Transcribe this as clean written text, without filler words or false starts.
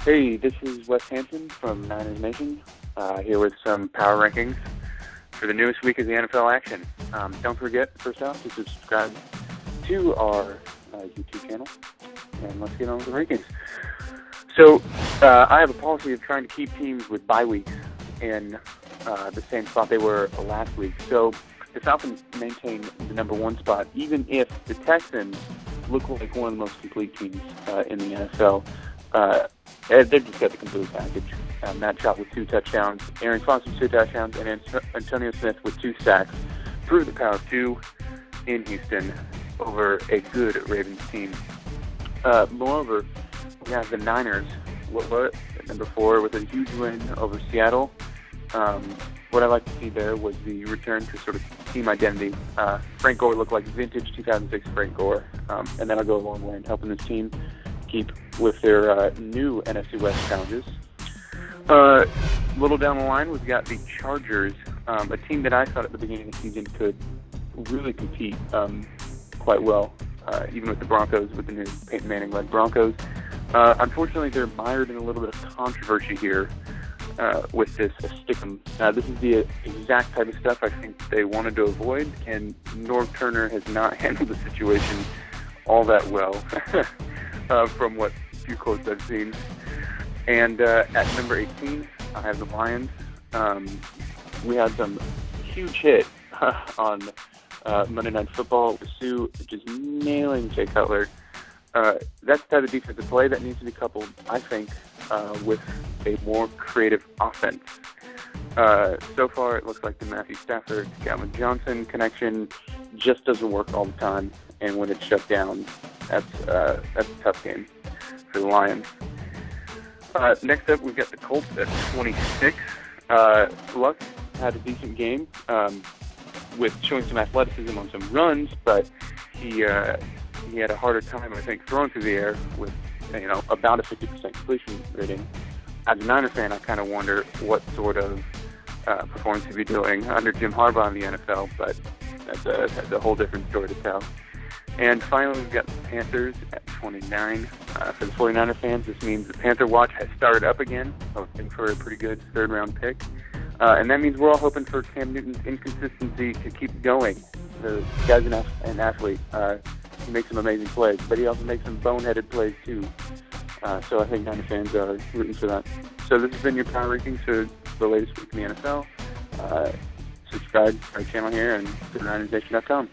Hey, this is Wes Hanson from Niners Nation, here with some power rankings for the newest week of the NFL action. Don't forget, first off, to subscribe to our YouTube channel, and let's get on with the rankings. So, I have a policy of trying to keep teams with bye weeks in the same spot they were last week. So, the Falcons maintain the number one spot, even if the Texans look like one of the most complete teams in the NFL. They've just got the complete package. Matt Schaub with 2 touchdowns, Aaron Foster with 2 touchdowns, and Antonio Smith with 2 sacks proved the power of 2 in Houston over a good Ravens team. Moreover, we have the Niners at number 4 with a huge win over Seattle. What I like to see there was the return to sort of team identity. Frank Gore looked like vintage 2006 Frank Gore, and that'll go a long way in helping this team keep with their new NFC West challenges. A little down the line, we've got the Chargers, a team that I thought at the beginning of the season could really compete quite well, even with the Broncos, with the new Peyton Manning-led Broncos. Unfortunately, they're mired in a little bit of controversy here with this stickum. This is the exact type of stuff I think they wanted to avoid, and Norv Turner has not handled the situation all that well. From what few quotes I've seen. And at number 18, I have the Lions. We had some huge hit on Monday Night Football with Sue just nailing Jay Cutler. That's the type of defensive play that needs to be coupled, I think, with a more creative offense. So far, it looks like the Matthew Stafford, Calvin Johnson connection just doesn't work all the time, and when it's shut down, that's a tough game for the Lions. Next up, we've got the Colts at 26. Luck had a decent game with showing some athleticism on some runs, but he had a harder time, I think, throwing through the air with about a 50% completion rating. As a Niner fan, I kind of wonder what sort of performance he'd be doing under Jim Harbaugh in the NFL, but that's a whole different story to tell. And finally, we've got the Panthers at 29. For the 49er fans, this means the Panther Watch has started up again, hoping for a pretty good third-round pick. And that means we're all hoping for Cam Newton's inconsistency to keep going. The guy's an athlete. He makes some amazing plays, but he also makes some boneheaded plays, too. So I think Niner fans are rooting for that. So this has been your power rankings for the latest week in the NFL. Subscribe to our channel here and go to NinersNation.com.